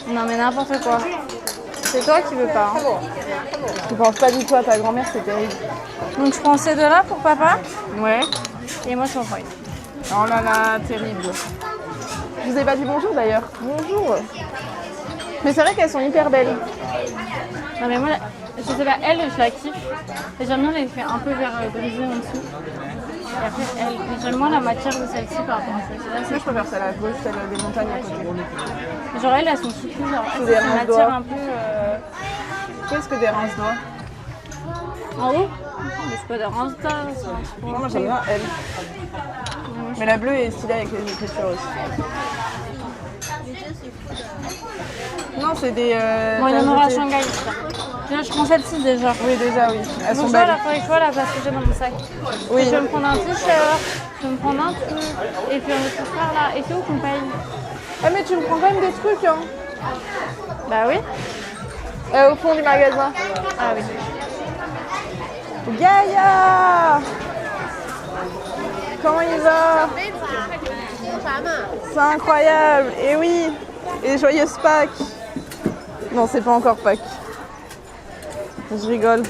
Non mais n'importe quoi. C'est toi qui veux pas. Hein. Tu penses pas du tout à ta grand-mère, c'est terrible. Donc je prends ces deux-là pour papa. Ouais. Et moi je prends Freud. Oh là là, terrible. Je vous ai pas dit bonjour d'ailleurs. Bonjour. Mais c'est vrai qu'elles sont hyper belles. Non mais moi, je sais pas, elle, je la kiffe. Et j'aime bien les faire un peu vers brisé en dessous. Et après, elle, j'aime moins la matière de celle-ci par rapport à celle-ci. Moi, je préfère celle à gauche, celle des montagnes à côté. Genre elles sont souplies, genre C'est elles, des c'est une rince-doigts. matière un peu... Qu'est-ce que des rince-doigts? En haut. Mais c'est pas des rince-doigts, c'est Moi, j'aime bien elle. Mais la bleue est stylée avec les écritures aussi. Non, c'est des... Bon, il y en aura à Shanghai. Je prends celle-ci déjà. Oui, déjà, oui. Elles sont Donc là, belles. il faut la place que j'ai dans mon sac. Oui. Je vais me prendre un t-shirt, je vais me prendre un truc, et puis on va tout faire là. Et c'est où qu'on paye? Ah, mais tu me prends quand même des trucs, hein. Bah oui. Au fond du magasin. Ah oui. Gaïa! Comment il va? C'est incroyable. Et oui. Et joyeuse Pâques. Non, c'est pas encore Pâques. Je rigole.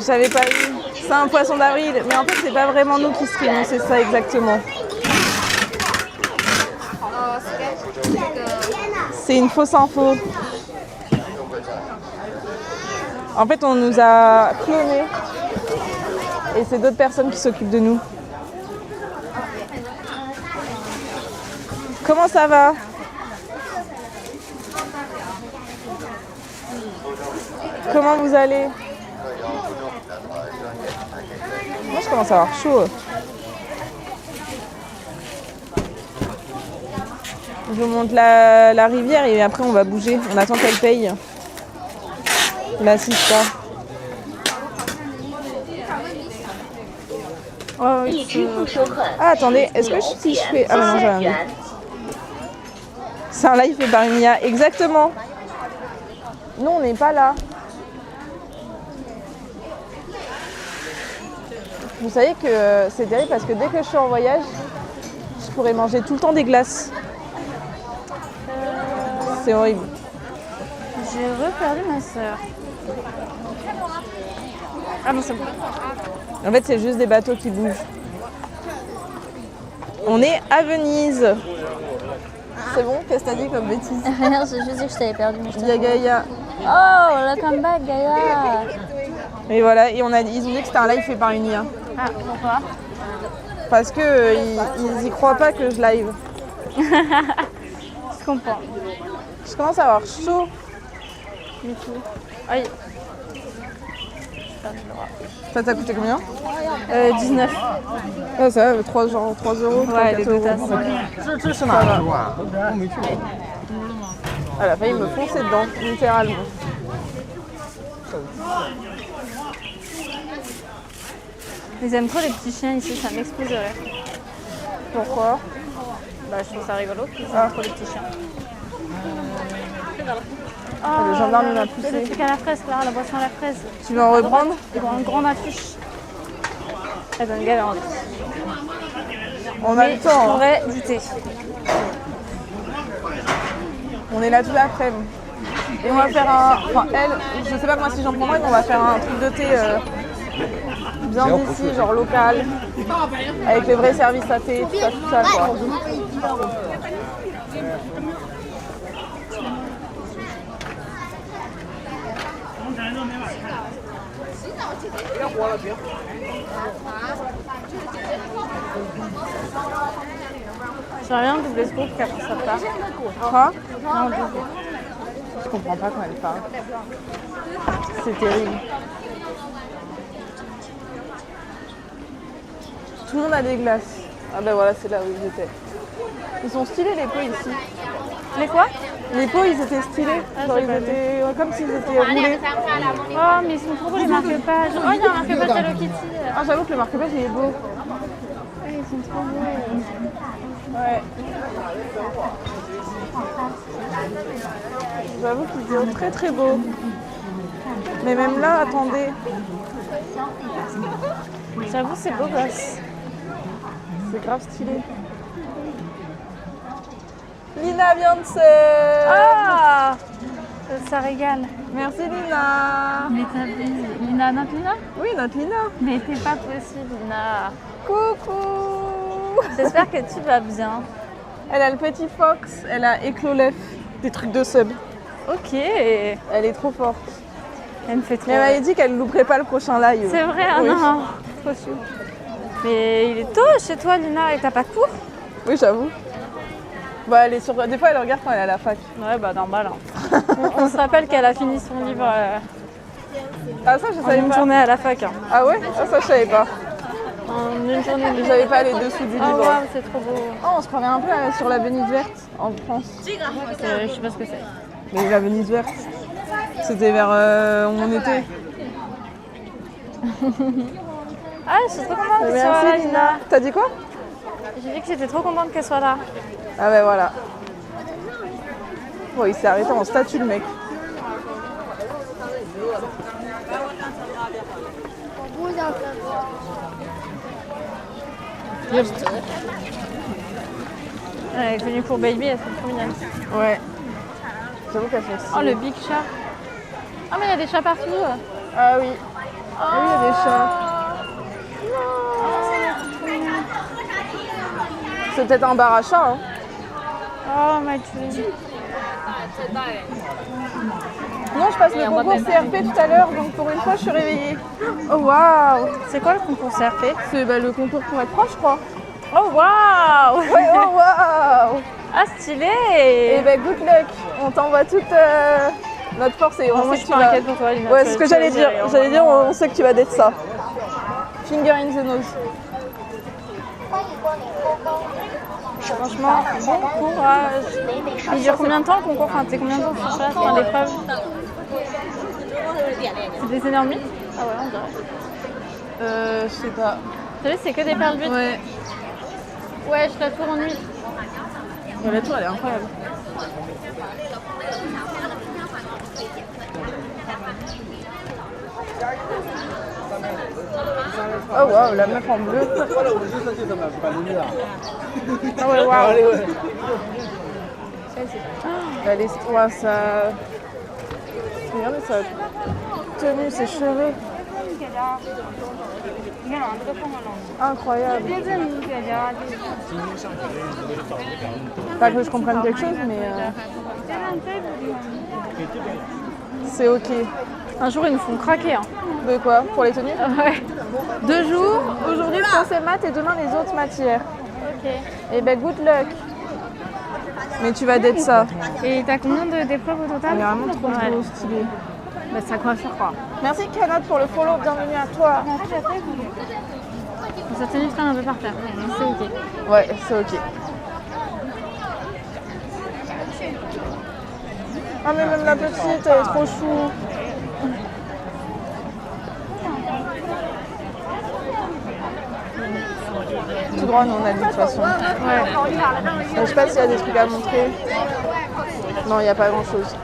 J'avais pas vu. C'est un poisson d'avril. Mais en fait, c'est pas vraiment nous qui streamons, c'est ça exactement. C'est une fausse info. En fait, on nous a clonés. Et c'est d'autres personnes qui s'occupent de nous. Comment ça va? Comment vous allez? Moi, je commence à avoir chaud. Je monte la rivière et après on va bouger. On attend qu'elle paye. L'assista. Oh, oui. Ah, attendez, est-ce que si je fais... Ah non, j'ai rien vu. C'est un live fait par Mia, exactement. Nous, on n'est pas là. Vous savez que c'est terrible parce que dès que je suis en voyage, je pourrais manger tout le temps des glaces. C'est horrible. J'ai reperdu ma soeur. Ah non, c'est bon. En fait, c'est juste des bateaux qui bougent. On est à Venise. C'est bon? Qu'est-ce que t'as dit comme bêtise? Rien, j'ai juste dit que je t'avais perdu. Mais je Il y a Gaïa. Oh, welcome back, Gaïa. Et voilà, et ils ont dit que c'était un live fait par une IA. Ah, pourquoi? Parce que ils y croient pas que je live. Je comprends. Je commence à avoir chaud. Du tout. Aïe. Ça t'a coûté combien? 19. Ah, ça va, 3 euros. Ouais, les deux tasses. Ça va. Elle a failli me foncer dedans, littéralement. Ils aiment trop les petits chiens ici, ça m'explose de rire. Pourquoi? Bah, je trouve ça rigolo qu'ils aiment trop les petits chiens. Le gendarme m'a Le poussé. truc à la fraise, là, la boisson à la fraise. Tu veux en reprendre? Ils ont une grande affiche. Elle donne galère en plus. On a le temps. Hein. J'aurais du thé. On est là tout l'après-midi. Et on va faire un... Enfin, elle, je sais pas moi si j'en prendrai, mais on va faire un truc de thé bien d'ici, genre local. Avec les vrais services à thé, tout ça, quoi. J'aimerais bien double escompte qu'après ça part. Quoi? Non, double. Je comprends pas quand elle parle. C'est terrible. Tout le monde a des glaces. Ah ben voilà, c'est là où ils étaient. Ils sont stylés les pots ici. Les quoi? Les pots, ils étaient stylés. Genre, ils étaient comme s'ils étaient roulés. Oh, mais ils sont trop beaux les marque-pages. Oh, il y a un marque-page Hello Kitty. Ah, j'avoue que le marque-page, il est beau. Ils sont trop beaux. Ouais. J'avoue qu'ils sont très très beaux. Mais même là, attendez. J'avoue, c'est beau gosse. C'est grave stylé. Lina vient de se... Ah, ça régale. Merci Lina. Mais t'as vu Lina, notre Lina? Oui, notre Lina. Mais t'es pas possible, Lina. Coucou. J'espère que tu vas bien. Elle a le petit fox, elle a éclos l'œuf, des trucs de sub. Ok. Elle est trop forte. Elle me fait trop. Mais elle m'avait dit qu'elle ne louperait pas le prochain live. C'est vrai, ah Oui. non. Trop chou. Mais il est tôt chez toi, Lina, et t'as pas cours? Oui, j'avoue. Bah, elle est sur... Des fois, elle regarde quand elle est à la fac. Ouais, bah normal. Hein. on se rappelle qu'elle a fini son livre Ah, ça, je en savais une pas. journée à la fac. Hein. Ah ouais? Ah, ça, je savais pas. En une journée. Je savais pas les dessous du Oh livre. waouh, c'est trop beau. Oh, on se croirait un peu sur la Venise verte en France. Je sais pas ce que c'est. Mais la Venise verte, c'était vers où on était. Ah, je suis trop contente qu'elle soit là, Lina. T'as dit quoi? J'ai dit que j'étais trop contente qu'elle soit là. Ah ouais, voilà. Bon, il s'est arrêté en statue, le mec. Elle est venue pour Baby, elle sont trop mignonnes. Ouais. J'avoue qu'elles sont Oh, stylées. le big chat. Ah, mais il y a des chats partout. Ah oui. Ah oui, il y a des chats. C'est peut-être un bar à chat, hein. Oh, my tree. Non, je passe le concours CRP tout à l'heure, donc pour une fois, je suis réveillée. Oh, waouh. C'est quoi le concours CRP? C'est le concours pour être proche, je crois. Oh, waouh. Ouais, oh, waouh. Ah, stylé. Et ben, good luck. On t'envoie toute notre force et on Moi, sait je que suis tu vas... inquiète pour toi, Lina. Ouais, c'est ce que j'allais dire. J'allais dire, on sait que tu vas d'être ça. Finger in the nose. Franchement, bon courage. Il dure combien de temps le concours? Enfin, t'es combien de temps sur place? Enfin, l'épreuve? C'est des énormes. Ah ouais, on dirait. Je sais pas. T'as vu, c'est que des perles d'huile. Ouais. Ouais, je la tour en huile. Ouais, la tour, elle est incroyable. Oh waouh, la meuf en bleu. Ah ouais, waouh. Elle est... Ouais, ça... Regardez sa tenue, ses cheveux. Incroyable. Pas que je comprenne quelque chose, mais... C'est ok. Un jour, ils nous font craquer. Hein. De quoi? Pour les tenues? Ouais. 2 jours, aujourd'hui français maths et demain les autres matières. Ok. Et ben good luck. Mais tu vas d'être ça. Et t'as combien d'épreuves au total? Elle est vraiment trop Ouais. beau, stylé. Bah, ça quoi faire quoi. Merci Canot pour le follow, bienvenue à toi. Sa tenue traîne un peu par terre. C'est ok. Ouais, c'est ok. Ah mais même la petite, elle est trop chou. Tout droit, nous on a dit de toute façon. Ouais. Je sais pas s'il y a des trucs à montrer. Non, il n'y a pas grand chose.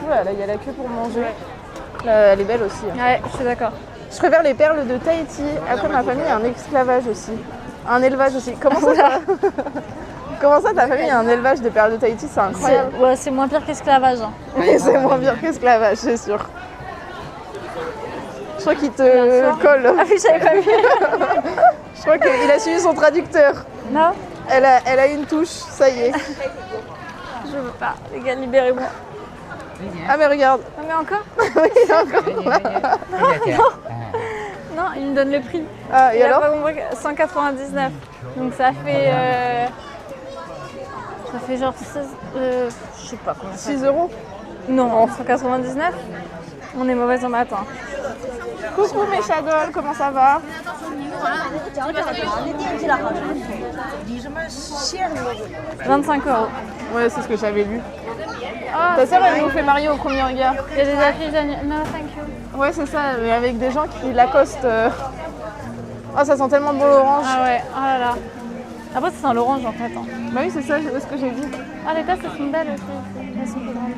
Voilà, là il y a la queue pour manger. Là, elle est belle aussi. Hein. Ouais, je suis d'accord. Je préfère les perles de Tahiti. Après ma famille a un esclavage aussi. Un élevage aussi. Comment ça Comment ça ta famille a un élevage de perles de Tahiti? C'est incroyable. Ouais, c'est moins pire qu'esclavage. Hein. Mais c'est moins bien qu'esclavage, c'est sûr. Je crois qu'il te colle. Ah oui, j'avais pas vu. Je crois qu'il a suivi son traducteur. Non, Elle a une touche, ça y est. je veux pas. Les gars, libérez-moi. Ah mais regarde. Ah, mais encore? Oui, il est encore là. Non, il me donne le prix. Ah, et Il a alors pas compris que 199. Donc ça fait genre 16, je sais pas combien. 6 euros. Non, 199. On est mauvaise en maths. Hein. Coucou mes shadows, comment ça va? 25 €. Ouais, c'est ce que j'avais lu. Ah, Ta sœur, elle nous fait marier au premier regard. il y a des affiches d'anniversaire. No, thank you. Ouais, c'est ça, mais avec des gens qui l'accostent. Oh, ça sent tellement bon l'orange. Ah ouais, oh là là. Après, ça sent l'orange en fait. Hein. Bah oui, c'est ça, c'est ce que j'ai dit. Ah, les tasses, elles sont belles aussi. Elles sont plus grandes.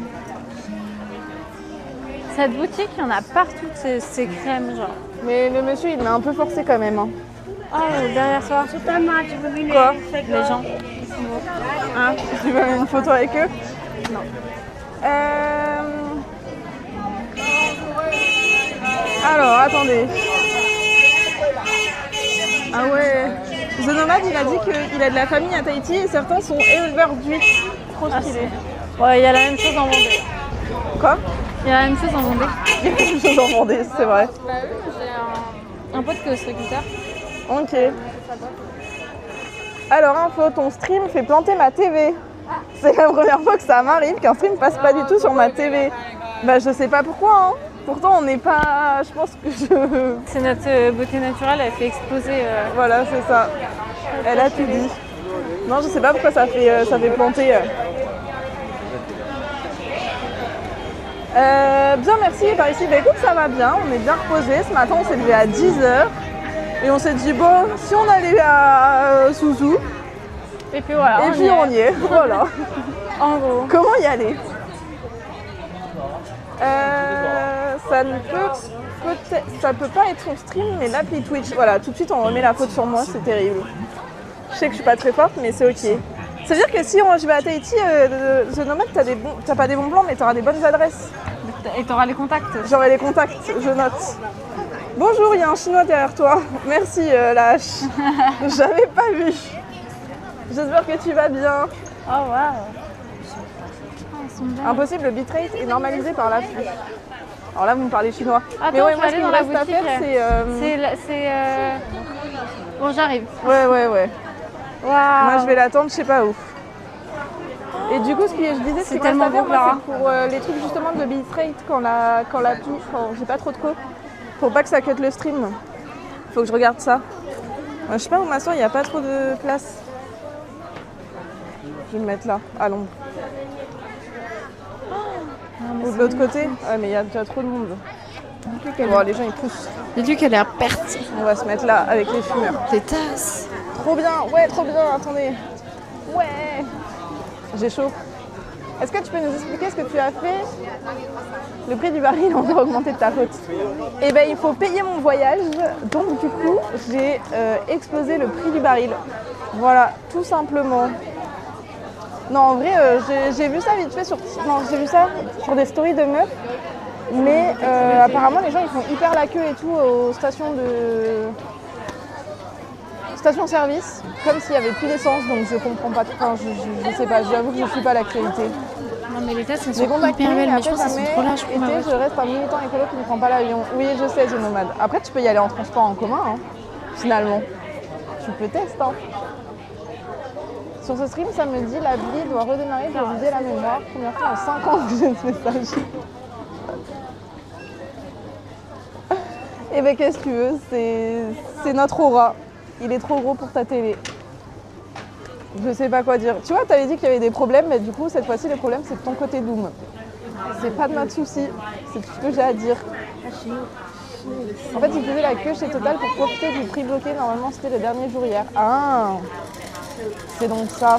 Cette boutique, il y en a partout, ces crèmes, genre. Mais le monsieur, il m'a un peu forcé quand même. Hein. Oh, derrière toi. Quoi? Les gens. Hein, tu veux une photo avec eux? Non. Alors, attendez. Ah ouais. The Nomad, il a dit qu'il a de la famille à Tahiti et certains sont éleveurs d'huîtres. Trop stylé. Ouais, il y a la même chose en Vendée. Quoi? Il y a la même chose en Vendée. Il y a quelque chose en Vendée, c'est vrai. Bah oui, j'ai un pote qui est ostréiculteur. Ok. Alors, info, ton stream fait planter ma TV. C'est la première fois que ça m'arrive qu'un stream passe pas du tout sur ma TV. Bah, je sais pas pourquoi, hein. Pourtant, on n'est pas... Je pense que je... C'est notre beauté naturelle, elle fait exploser. Voilà, c'est ça. Elle a tout dit. Non, je sais pas pourquoi ça fait planter. Bien, merci. Par ici, bah écoute, ça va bien. On est bien reposé. Ce matin, on s'est levé à 10h. Et on s'est dit, bon, si on allait à Souzou. Et puis voilà. Et puis on y est. Voilà. En gros. Comment y aller? Ça peut pas être son stream, mais l'appli Twitch. Voilà, tout de suite on remet la faute sur moi, c'est terrible. Je sais que je suis pas très forte, mais c'est ok. Ça veut dire que si je vais à Tahiti, The Nomad, t'as pas des bons plans, mais t'auras des bonnes adresses. Et t'auras les contacts. J'aurai les contacts, je note. Bonjour, il y a un chinois derrière toi. Merci la hache. J'avais pas vu. J'espère que tu vas bien. Oh waouh. Impossible, le bitrate est normalisé par l'afflux. Alors là, vous me parlez chinois. Attends, mais ouais, je moi, vais ce aller qui dans me la reste à boutique. faire, c'est... Bon, j'arrive. Ouais. Waouh. Moi, je vais l'attendre, je sais pas où. Et du coup, ce que je disais, c'est tellement beau, Clara. c'est pour les trucs justement de bitrate quand j'ai pas trop de co. Faut pas que ça cut le stream. Faut que je regarde ça. Je sais pas où m'asseoir, il n'y a pas trop de place. Je vais me mettre là, à l'ombre. Ou de l'autre côté? Ouais, mais il y a déjà trop de monde. Bon, les gens ils poussent. Dis-tu qu'elle est à perte. On va se mettre là avec les fumeurs. Des tasses. Trop bien, ouais, trop bien, attendez. Ouais. J'ai chaud. Est-ce que tu peux nous expliquer ce que tu as fait? Le prix du baril a encore augmenté de ta faute. Eh bien, il faut payer mon voyage. Donc, du coup, j'ai explosé le prix du baril. Voilà, tout simplement. Non, en vrai, j'ai vu ça vite fait sur des stories de meufs. Mais apparemment, les gens, ils font hyper la queue et tout aux stations-service, comme s'il n'y avait plus d'essence, donc je comprends pas. Enfin, je sais pas, j'avoue que je suis pas à l'actualité. Non, mais les tasses, elles J'ai sont contacté, hyper belles, mais après, je pense qu'elles sont trop larges pour ma été, voiture. je reste un militant écolo qui ne prend pas l'avion. Oui, je sais, The Nomad. Après, tu peux y aller en transport en commun, hein, finalement. Tu peux tester, hein. Sur ce stream, ça me dit l'appli doit redémarrer pour vider la mémoire. Première fois en 5 ans que j'ai ce message. Et ben qu'est-ce que tu veux, c'est notre aura. Il est trop gros pour ta télé. Je sais pas quoi dire. Tu vois, t'avais dit qu'il y avait des problèmes, mais du coup, cette fois-ci, le problème, c'est de ton côté Doom. C'est pas de notre souci, c'est tout ce que j'ai à dire. En fait, il faisait la queue chez Total pour profiter du prix bloqué. Normalement, c'était le dernier jour hier. Ah, c'est donc ça.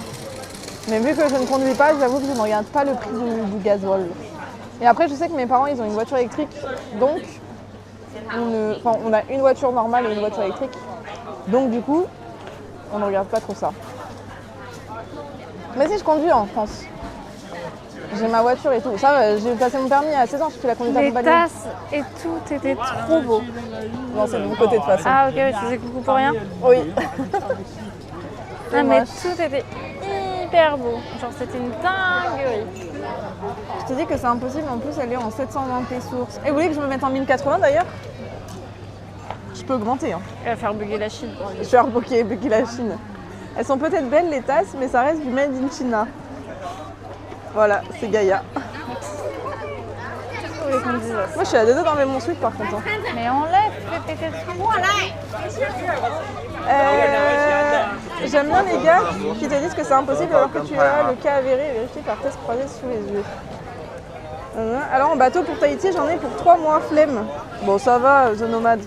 Mais vu que je ne conduis pas, j'avoue que je ne regarde pas le prix du gasoil. Et après, je sais que mes parents, ils ont une voiture électrique. Donc, on a une voiture normale et une voiture électrique. Donc, du coup, on ne regarde pas trop ça. Mais si, je conduis en France. J'ai ma voiture et tout. Ça, j'ai passé mon permis à 16 ans, je fais la conduite accompagnée. Les tasses et tout était trop beau. Non, c'est de mon côté de toute façon. Ah ok, tu faisais coucou pour rien. Oui. Ah, mais tout était hyper beau. Genre c'était une dinguerie. Je te dis que c'est impossible, en plus elle est en 720p source. Et vous voulez que je me mette en 1080 d'ailleurs? Je peux augmenter. Hein. Elle va faire bugger la Chine. Je vais faire bugger la Chine. Elles sont peut-être belles les tasses, mais ça reste du made in China. Voilà, c'est Gaïa. Moi je suis à deux doigts d'enlever mon sweat par contre. Hein. Mais enlève, fais péter le son. J'aime bien les gars qui te disent que c'est impossible alors que tu as le cas avéré et vérifié par test croisé sous les yeux. Alors en bateau pour Tahiti, j'en ai pour 3 mois, flemme. Bon ça va, The Nomad.